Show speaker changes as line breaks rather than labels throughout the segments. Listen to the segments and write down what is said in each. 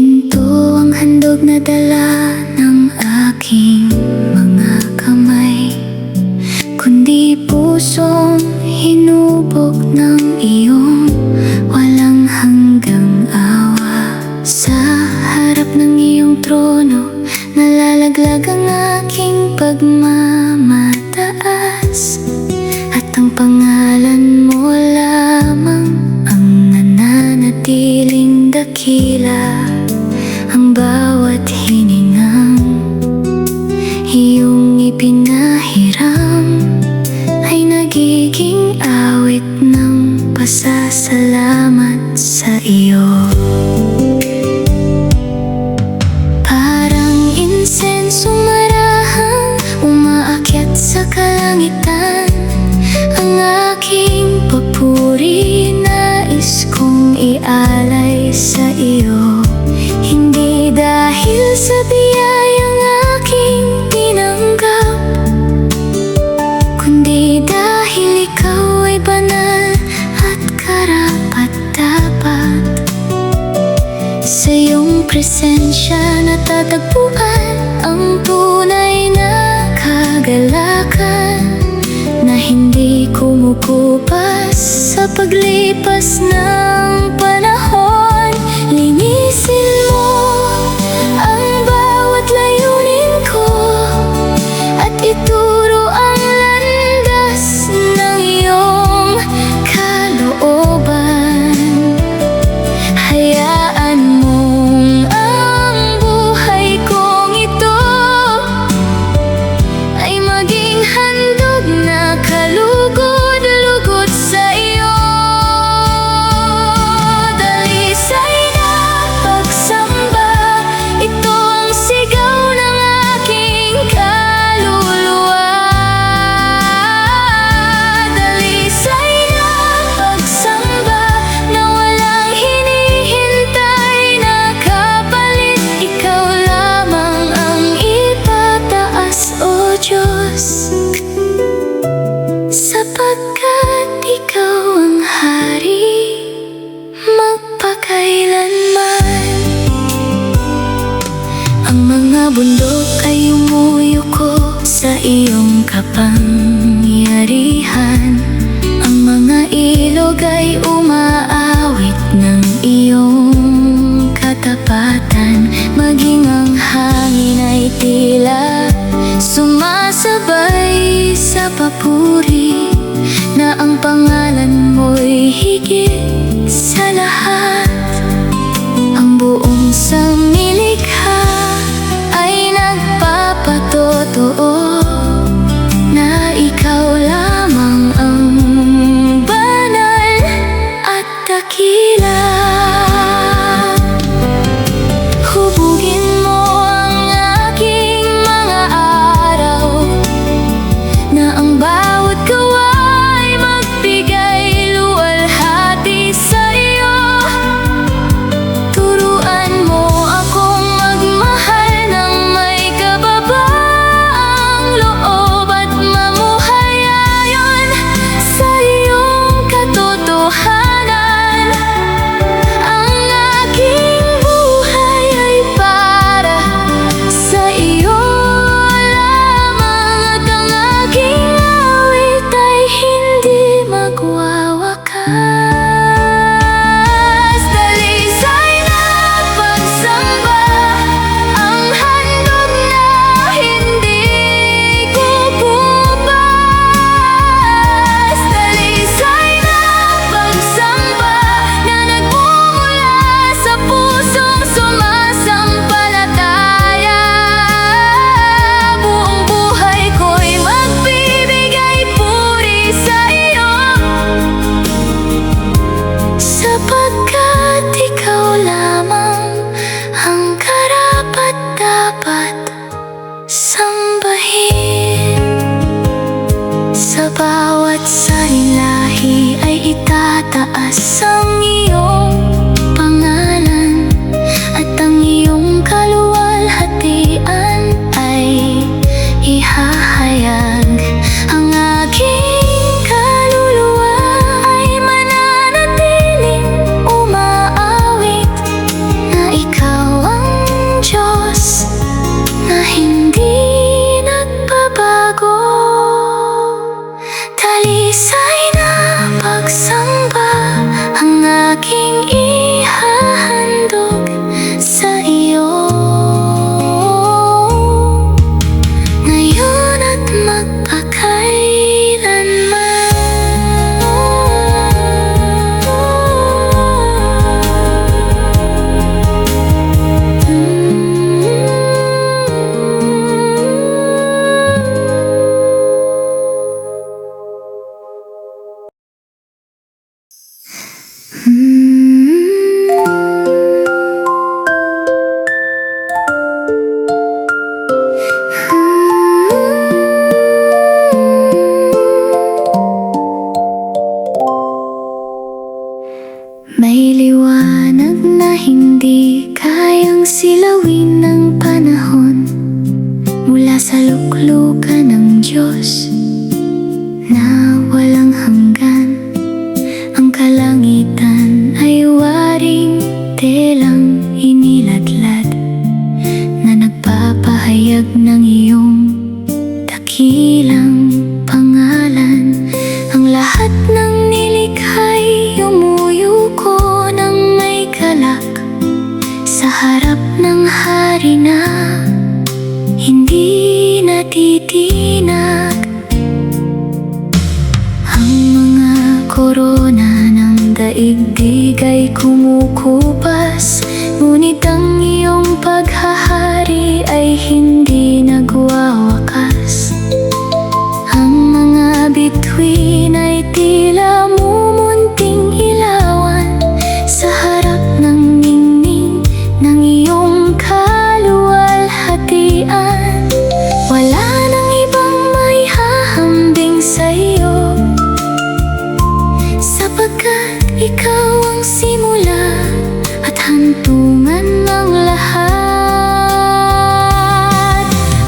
Ginto ang handog na dala ng aking mga kamay, kundi pusong hinubog ng iyong walang hanggang awa. Sa harap ng iyong trono, nalalaglag ang aking pagmamataas, at ang pangalan mo lamang ang nananatiling dakila. Ang bawat hiningang iyong ipinahiram ay nagiging awit ng pasasalamat sa iyo. Parang insenso marahang umaakyat sa kalangitan, ang aking papuri nais kong ialay sa iyo. Hindi dahil sa biyayang aking tinanggap, kundi dahil ikaw ay banal at karapat-dapat. Sa iyong presensya natatagpuan ang tunay na kagalakan, na hindi kumukupas sa paglipas ng panahon. Linisin mo ang bawat layunin ko at ituro ang landas ng iyong kalooban. Hayaan mong ang buhay kong ito ay maging handog na kalugod-lugod sa iyo. Dalisay na pagsamba, ito ang sigaw ng aking kaluluwa. Dalisay na pagsamba na walang hinihintay na kapalit. Ikaw lamang ang itataas, O Diyos, sapagkat ikaw ang hari magpakailanman. Ang mga bundok ay umuyuko sa iyong kapangyarihan, ang mga ilog ay umaawit ng iyong katapatan. Maging ang hangin ay tila sumasabay sa papuri, na ang pangalan mo'y higit sa lahat. Ang buong sanglilikha ay nagpapatotoo na ikaw lamang ang banal at dakila. Hubugin mo ang aking mga araw, na ang bawat gawa ay magbigay kayang silawin ng panahon mula sa luklukan ng Diyos na walang hanggan. Ang kalangitan ay waring telang iniladlad na nagpapahayag ng iyong dakilang pangalan. Ang lahat ng nilikha'y umuyuko ng may galak sa harap ng hari na hindi natitinag. Ang mga korona ng daigdig ay kumukupas, ngunit ang iyong paghahari ay hindi nagwawakas. Ang mga bituin ay tila mumunting ilawan sa harap ng ningning ng iyong kaluwalhatian. Wala nang ibang may hahambing sa iyo, sapagkat ikaw ang simula at hantungan ng lahat.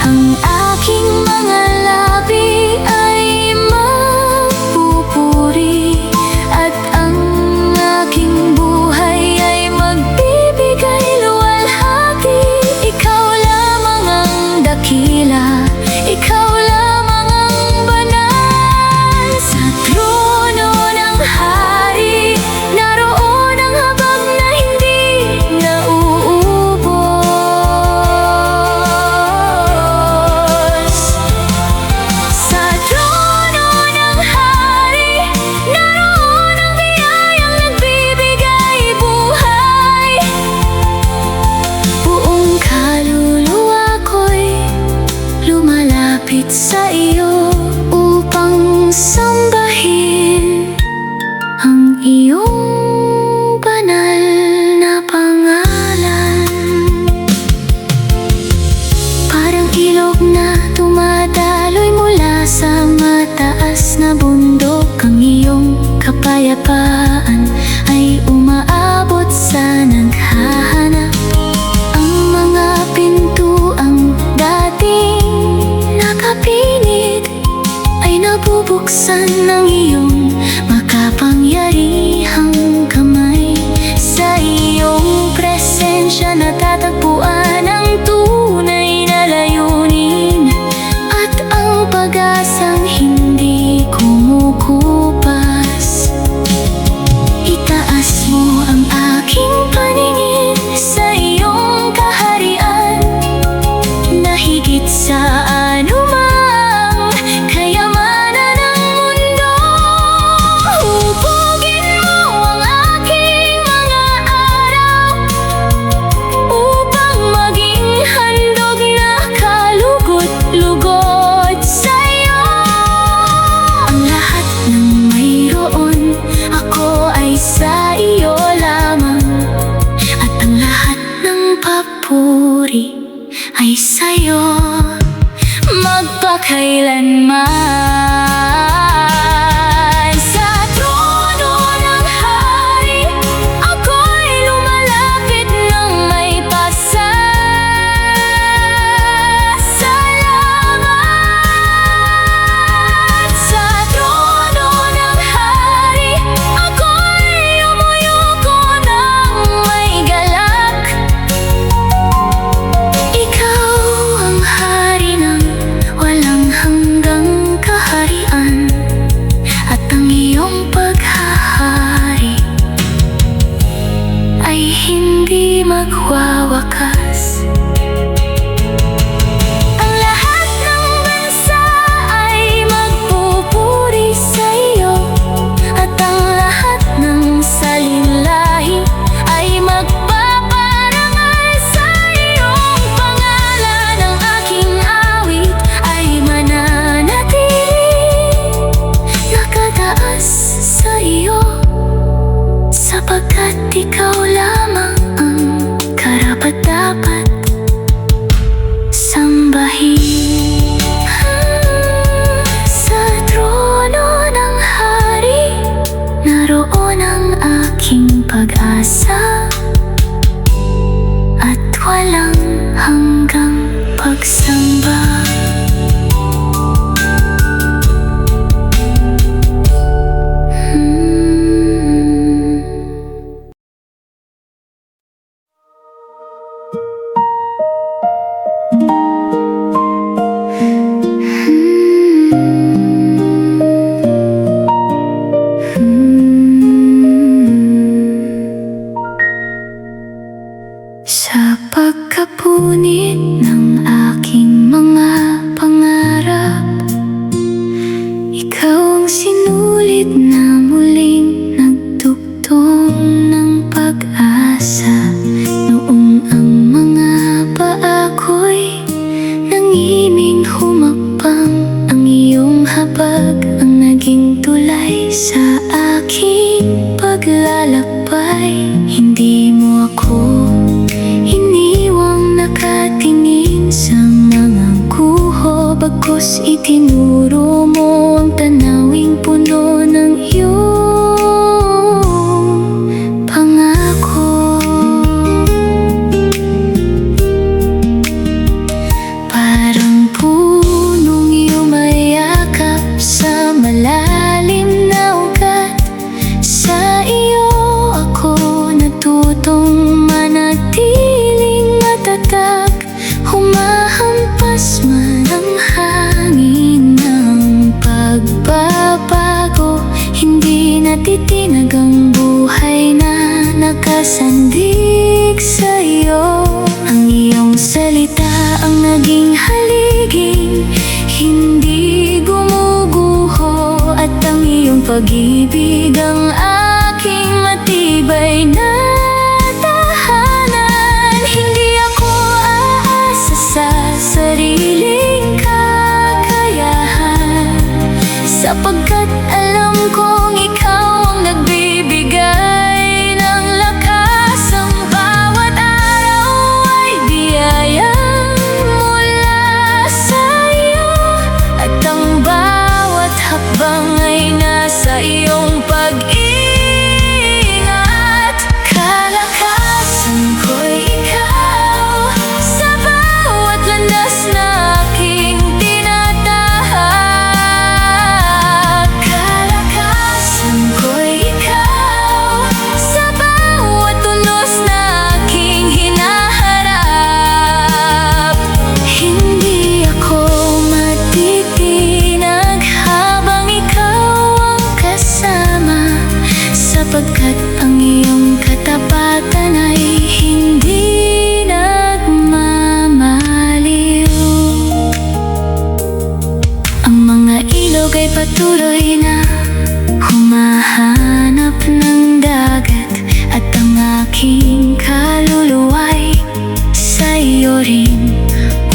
Ang aking mga labi ay magpupuri, at ang aking buhay ay magbibigay luwalhati. Ikaw lamang ang dakila, ikaw lamang ang banal. Sa trono ng hari, naroon ang habag na hindi nauubos. Sa trono ng hari, naroon ang biyayang nagbibigay buhay. Buong kaluluwa ko'y lumalapit sa iyo upang sambahin ang iyong banal na pangalan. Parang ilog na tumadaloy mula sa mataas na bundok, ang iyong kapayapaan ay umaabot sa naghahanap. Ang mga pintuang dating nakapilit ay nabubuksan ng iyong makapangyarihang kamay. Sa iyong presensya natatagpuan ang tunay na layunin at ang pag-asang hindi kumukupas. Itaas mo ang aking paningin sa iyong kaharian, na higit sa anumang kayamanan ng mundo. Hubugin mo ang aking mga araw upang maging handog na kalugod-lugod sa iyo. Ang lahat ng mayroon, ako ay sa iyo lamang, at ang lahat ng papuri ay sa'yo magpakailanman. Sa trono ng hari, ako'y lumalapit ng may pasasalamat. Sa trono ng hari, ako'y umuyuko ng may galak. Ikaw ang hari ng walang hanggang kaharian, at ang iyong paghahari ay hindi magwawakas. Ang lahat ng bansa ay magpupuri sa iyo, at ang lahat ng salinlahi ay magpaparangal sa iyong pangalan. Ang aking awit ay mananatili nakataas sa iyo, sapagkat ikaw lamang ang karapat-dapat walang hanggang pagsamba. Sa pagkapunit ng aking mga pangarap, ikaw ang sinulit na muling nagdugtong ng pag-asa. Noong ang mga paa ko'y nangining humapang, ang iyong habag ang naging tulay sa aking paglalakbay. Hindi mo ako iniwang nakatingin sa mga guho, bagkus itinuro mo ang tanawing puno ng iyong pangako. Parang punong yumayakap sa malalim na ugat, sa iyo ako natutong manatiling matatag. Humahampas man ang hangin ng pagbabago, hindi natitinag ang buhay na nakasandig sa iyo. Ang iyong salita ang naging haliging, hindi gumuguho, at ang iyong pag-ibig ang aking matibay na tahanan. Hindi ako aasa sa sariling kakayahan, sapagkat alam kong ikaw ang nagbibigay ng lakas. Ang bawat araw ay biyayang mula sa iyo, at ang bawat hakbang ay nasa iyong pag-iingat. Kalakasan ko'y ikaw sa bawat landas na aking tinatahak. Kalakasan ko'y ikaw sa bawat tunos na aking hinaharap. Hindi ako matitinag habang ikaw ang kasama, sapagkat ang iyong katapatan ay hindi nagmamaliw. Ang mga ilog ay patuloy na humahanap ng dagat, at ang aking kaluluwa'y sa iyo rin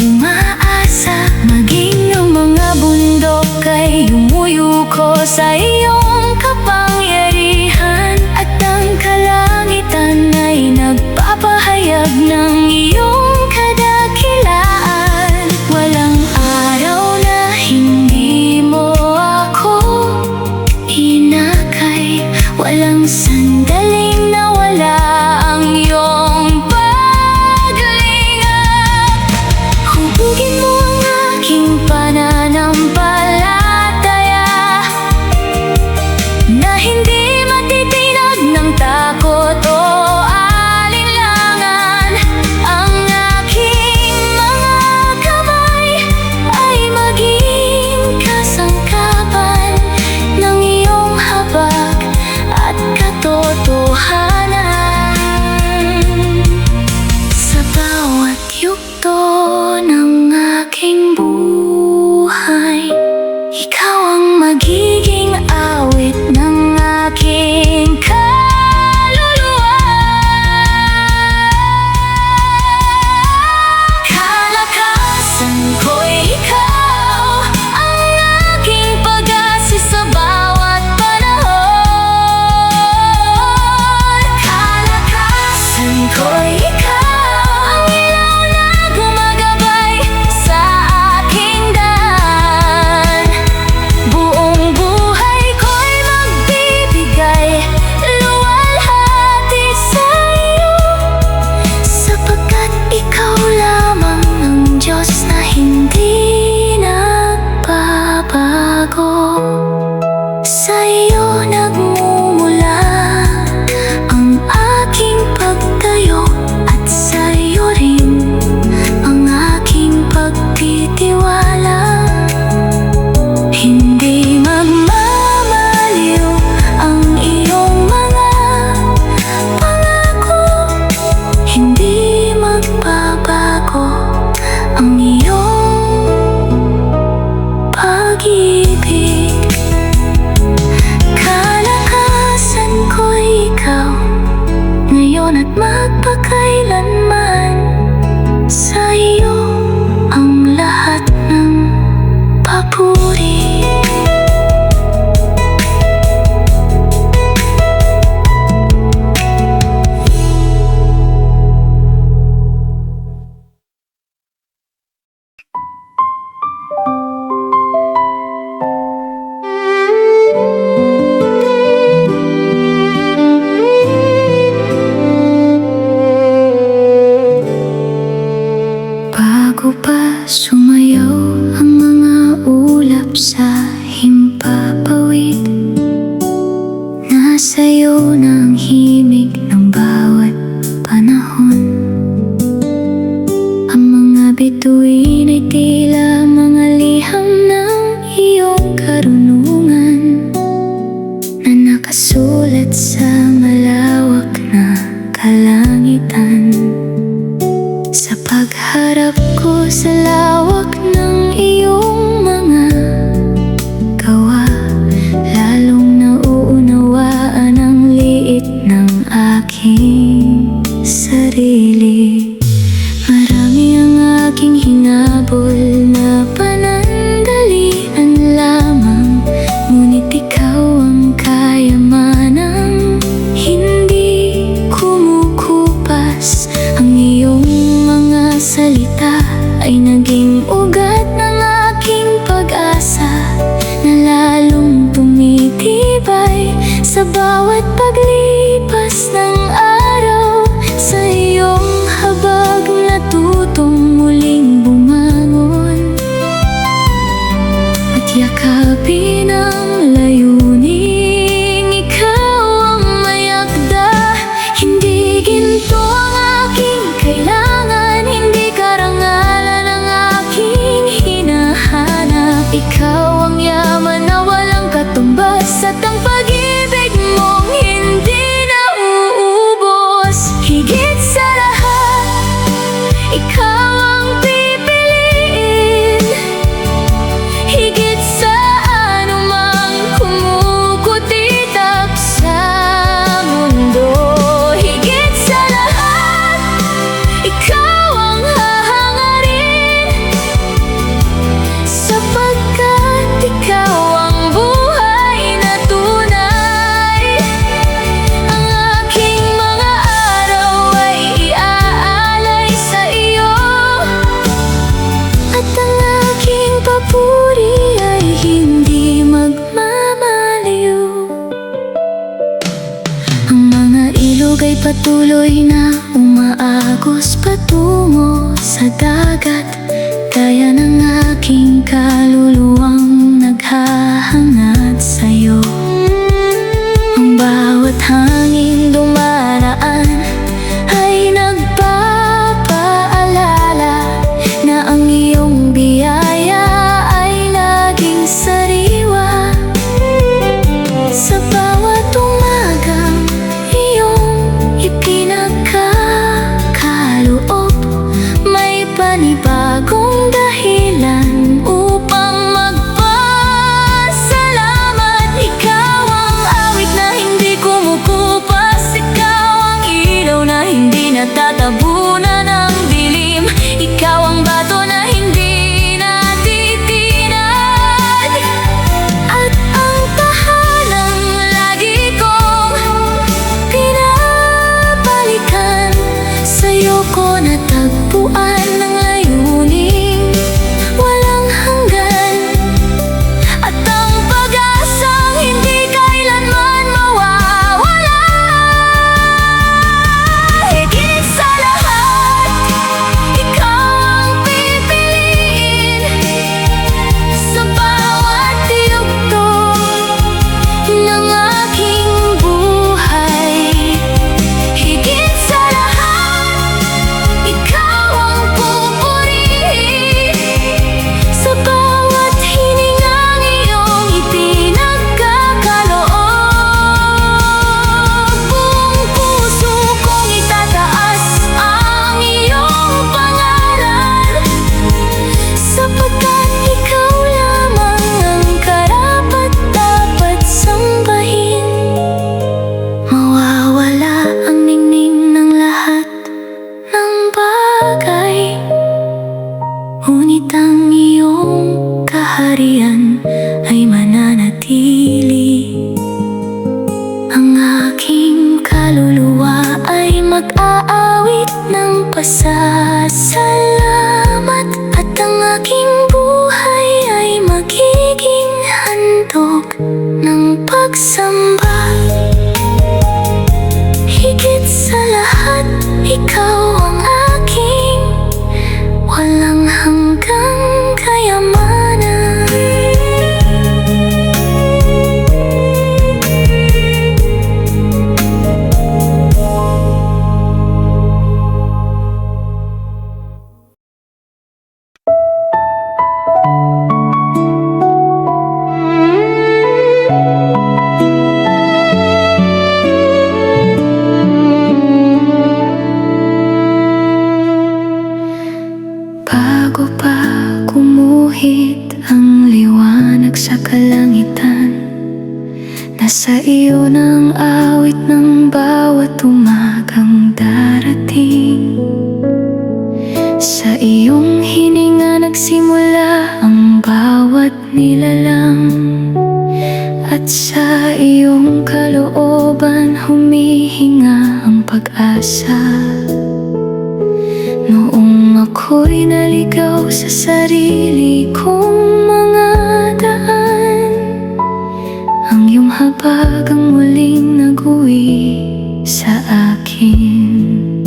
umaasa. Maging ang mga bundok ay yumuyuko sa iyong kapangyarihan, at ang kalangitan ay nagpapahayag ng iyong kadakilaan. Walang araw na hindi mo ako inakay, walang sandaling nawala ang iyong paglingap. Bago pa sumayaw ang mga ulap sa himpapawid, nasa'yo na ang himig ng bawat panahon. Ang mga bituin ay tila mga liham ng iyong karunungan na nakasulat sa malawak na kalangitan. Sa pagharap ko sa lawak ng iyong mga gawa, lalong nauunawaan ang liit ng aking sarili. Marami ang aking hinabol na panandalian lamang, ngunit ikaw ang kayamanang hindi kumukupas. Ang iyong mga salita ay naging ugat ng aking pag-asa na lalong tumitibay sa bawat paglipas ng araw. Sa iyong habag natutong muling bumangon at yakapin ang layuning ikaw ang mayakda. Hindi ginto ang aking kailangan, hindi karangalan ang aking hinahanap. Ikaw ang yaman na walang katumbas at ang pag-ibig mong hindi nauubos. Higit sa lahat, ikaw ang pipiliin, higit sa anumang kumukutitak sa mundo. Higit sa lahat, ikaw ang hahangarin, sapagkat ikaw ang buhay na tunay. Ang aking mga araw ay iaalay sa iyo, at ang aking papuri ay hindi magmamaliw. Ang mga ilog ay patuloy na umaagos patungo sa dagat, gaya ng aking kaluluwang naghahangad sa'yo. Ang bawat hangin dumaraan ay nagpapaalala na ang iyong biyaya ay laging sariwa. Sa bawat umagang iyong ipinagkakaloob, may panibagong dahilan upang magpasalamat. Ikaw ang awit na hindi kumukupas, ikaw ang ilaw na hindi natatabunan ng dilim, ikaw ang bato na hindi natitinag, at ang tahanang lagi kong pinabalikan. Sa'yo ko natagpuan ng layuning walang hanggan, at ang pag-asang hindi kailanman mawawala. Higit sa lahat, ikaw ang pipiliin sa bawat yugto ng aking buhay. Higit sa lahat, ikaw ang pupurihin sa bawat hiningang iyong ipinagkakaloob. Buong puso kong itataas ang iyong pangalan, sapagkat ikaw lamang ang karapat-dapat sambahin. Mawawala ang ningning ng lahat ng bagay, ngunit ang iyong kaharian ay mananatili. Ang aking kaluluwa ay mag-aawit ng pasasalamat, at ang aking buhay ay magiging handog ng pagsamba. Higit sa lahat, ikaw ang aking walang Bago pa gumuhit ang liwanag sa kalangitan, nasa iyo ng awit ng bawat umagang darating. Sa iyong hininga nagsimula ang bawat nilalang, at sa iyong kalooban humihinga ang pag-asa. Noong ako'y naligaw sa sarili kong mga daan, ang iyong habag ang muling nag-uwi sa akin.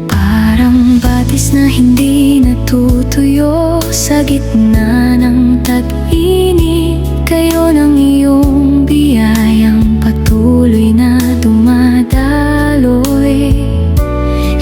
Parang batis na hindi natutuyo sa gitna ng tag-init, kayo ng iyong biyayang patuloy na dumadaloy.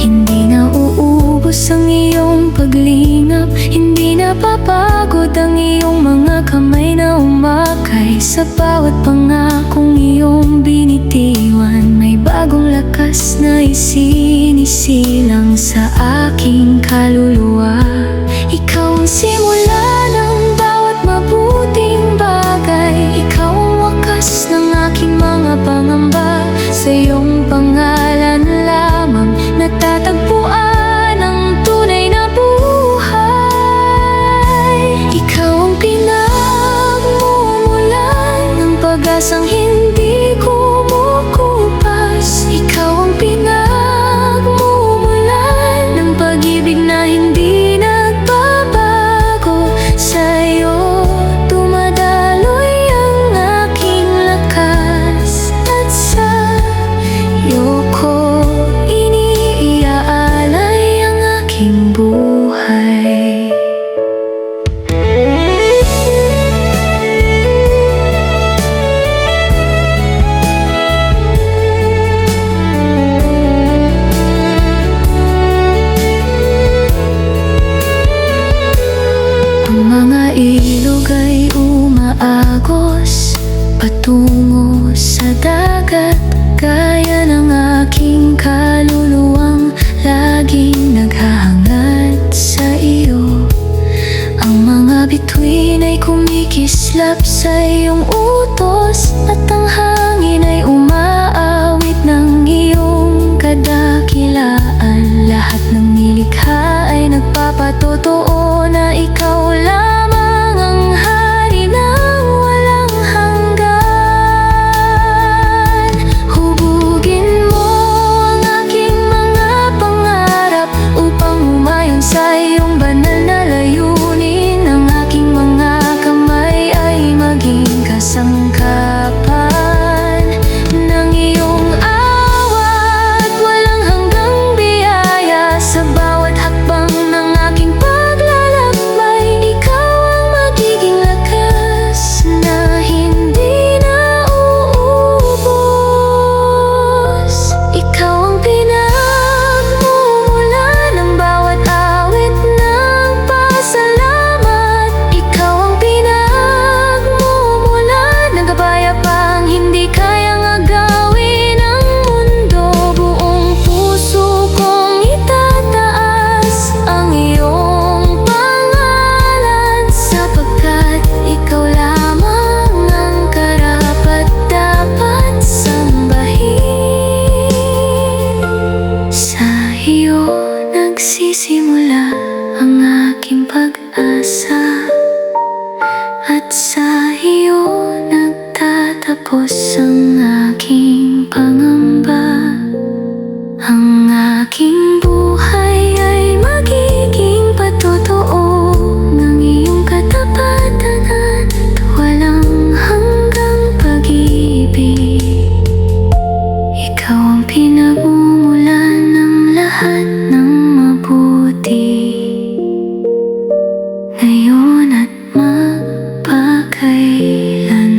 Hindi na uubos ang iyong paglingap, hindi na papagod ang iyong mga kamay na umakay sa bawat pangakong iyong binitiwan. May bagong lakas na isinisilang sa aking kaluluwa. Ikaw ang simula ng bawat mabuting bagay, ikaw ang wakas ng aking mga pangamba. Sa iyong pangalan lamang natatagpuan ang tunay na buhay. Ikaw ang pinagmumulan ng pag-asang hindi kumukupas. Ikaw ang pinagmumulan ng pag-ibig na hindi nagbabago. Sa iyo dumadaloy ang aking lakas, at sa iyo ko iniaalay ang aking buhay. Ang mga ilog ay umaagos patungo sa dagat, gaya ng aking kaluluwang laging naghahangad sa iyo. Ang mga bituin ay kumikislap sa iyong utos, at ang hangin ay umaawit ng iyong kadakilaan. Lahat ng nilikha ay nagpapatotoo na ikaw lamang ang hari ng walang hanggan. Hubugin mo ang aking mga pangarap upang humayon sa iyong banal na layunin. Ang aking mga kamay ay maging kasangkapan ng iyong awat. Walang hanggang biyaya sa bawat hakbang ng aking paglalakbay. Ikaw ang magiging lakas na hindi na uubos. Ikaw ang pinagmumulan ng bawat awit ng pasalamat. Ikaw ang pinagmumulan ng kapayapang hindi kayang agawin ng mundo. Buong puso kong itataas ang iyong pangalan, sapagkat ikaw lamang ang karapat-dapat sambahin. Sa iyo nagsisimula ang aking pag-asa, at sa iyo nagtatapos ang aking pangamba. Ang aking buhay ay magiging patotoo ng iyong katapatan at walang hanggang pag-ibig. Ikaw ang pinagmumulan ng lahat ng mabuti, ngayon at magpakailanman.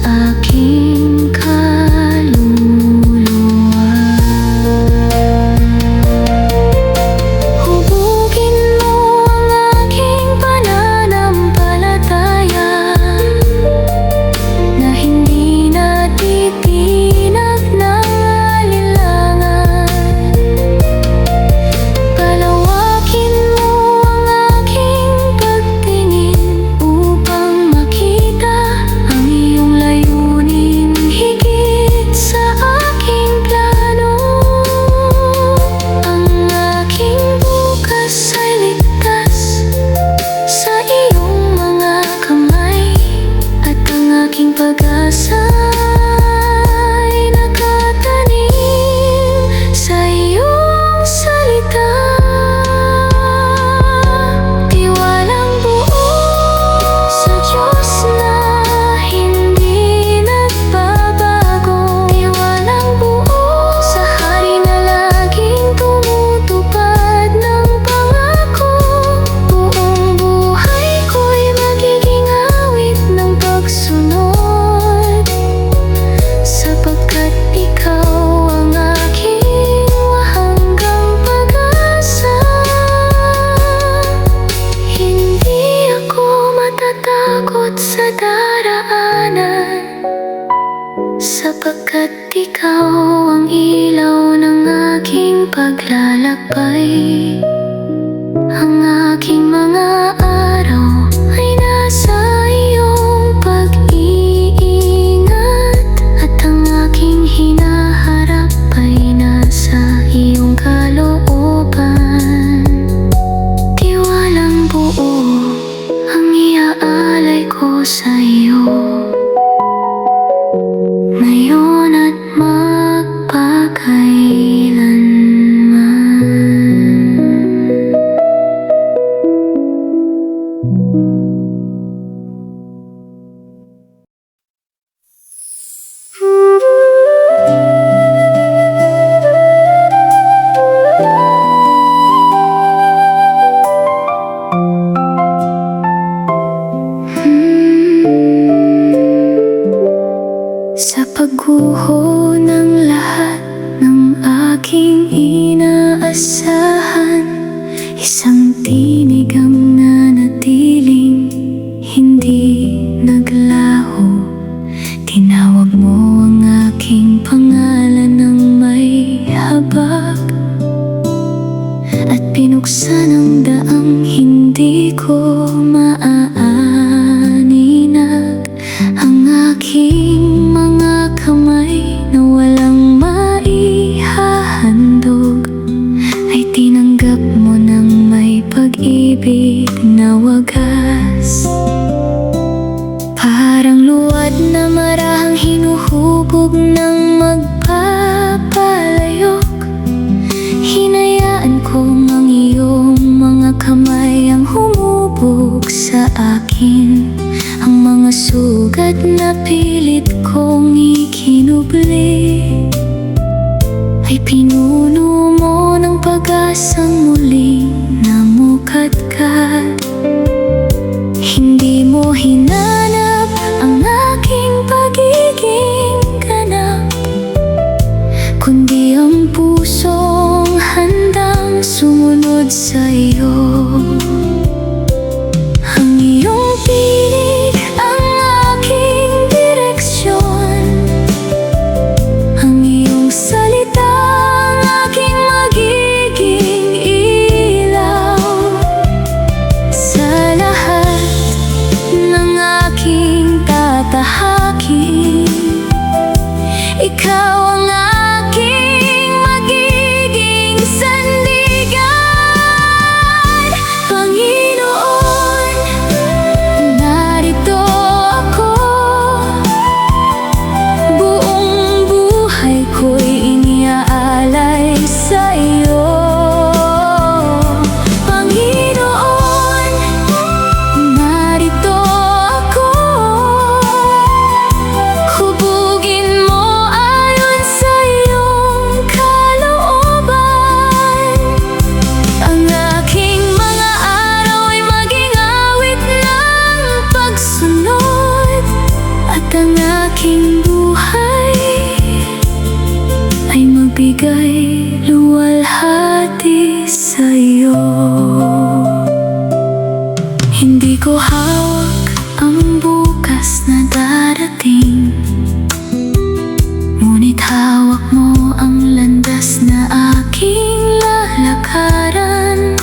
aking kaluluwa. Hubugin mo ang aking pananampalataya na hindi natitinag ng alinlangan. Palawakin mo ang aking pagtingin upang makita ang iyong layunin higit sa aking plano. Ang aking bukas ay ligtas sa iyong mga kamay, at ang aking pag-asa ay nakatanim sa iyong salita. Tiwalang buo sa Diyos na hindi nagbabago. Tiwalang buo sa Hari na laging tumutupad ng pangako. Buong buhay ko'y magiging awit ng pagsunod, sapagkat ikaw ang aking wahanggang pag-asa. Hindi ako matatakot sa daraanan, sapagkat ikaw ang ilaw ng aking paglalakbay. Ang aking mga araw ay nasa iyong pag-iingat, at ang aking hinaharap ay nasa iyong kalooban. Tiwalang buo ang iaalay ko sa iyo, ngayon at sa pagguho ng lahat ng aking inaasahan, isang tinig ang nanatiling hindi naglaho. Tinawag mo ang aking pangalan ng may habag, at pinuksan ang daang hindi ko maaaninag. Ang aking mga kamay na walang maihahandog ay tinanggap mo ng may pag-ibig na wagas. Parang luwad na marahang hinuhubog ng magpapalayok, hinayaan kong ang iyong mga kamay ang humubog sa akin. Ang mga sugat na pilit kong ikinubli ay pinuno mo ng pag-asang muling namukadkad. Hindi mo hinanap ang aking pagiging ganap, kundi ang pusong handang sumunod sa iyo. Ang iyong tinig ang aking direksyon, ang iyong salita ang aking magiging ilaw. Sa lahat ng aking tatahakin, ikaw ang aking magiging sandigan. aking buhay ay magbigay luwalhati sa'yo. Hindi ko hawak ang bukas na darating, ngunit hawak mo ang landas na aking lalakaran.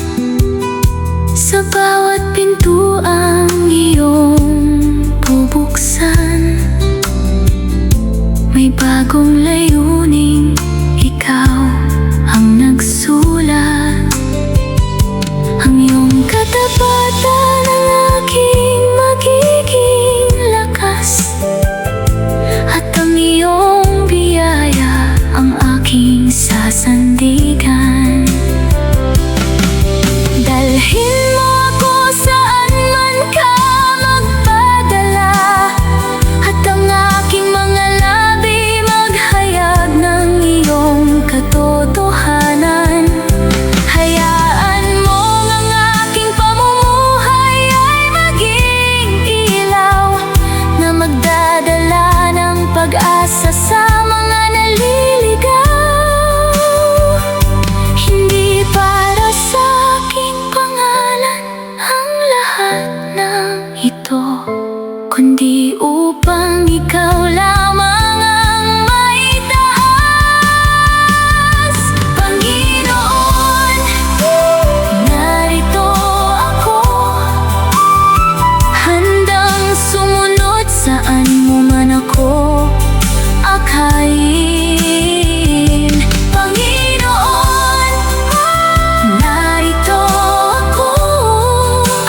Sa bawat pintuang iyong bubuksan, may bagong layuning ikaw ang nagsulat. Ang iyong katapatan ang aking magiging lakas, at ang iyong biyaya ang aking sasandigan. Dalhin mo ako saan man ka magpadala, at ang aking mga labi maghayag ng iyong katotohanan. Hayaan mo ang aking pamumuhay ay maging ilaw na magdadala ng pag-asa sa mga naliligaw. Hindi para sa aking pangalan ang lahat ng ito, kundi upang ikaw lamang ang maitaas. Panginoon, narito ako, handang sumunod saan mo man ako akayin. Panginoon, narito ako,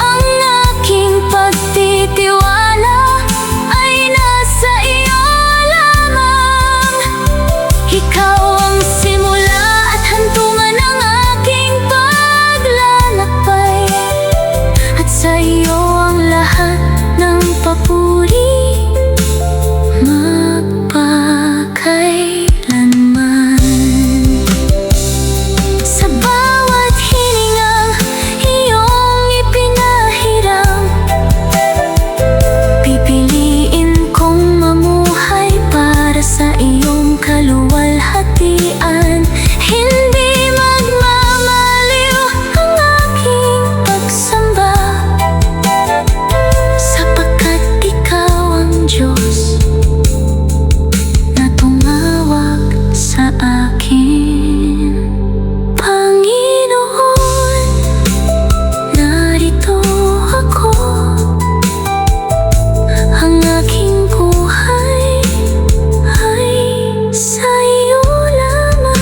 ang aking pagtitiwala ay nasa iyo lamang. Ikaw ang simula at hantungan ng aking paglalakbay, at sa iyo ang lahat ng papuri magpakailanman. Sa bawat hiningang iyong ipinahiram, pipiliin kong mamuhay para sa iyong kaluwalhatian. Hindi magmamaliw ang aking pagsamba, sapagkat ikaw ang Diyos na tumawag sa akin. Panginoon, narito ako, ang aking buhay ay sa iyo lamang.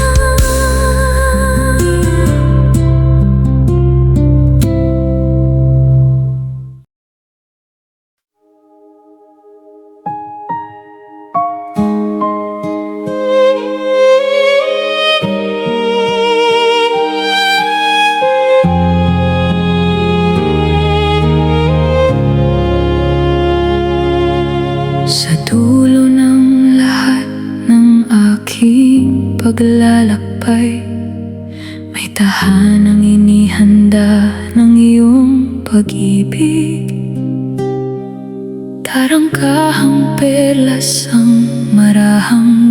Sa dulo ng lahat ng aking paglalakbay, may tahanang inihanda ng iyong pag-ibig. Tarangkahang perlas ang marahang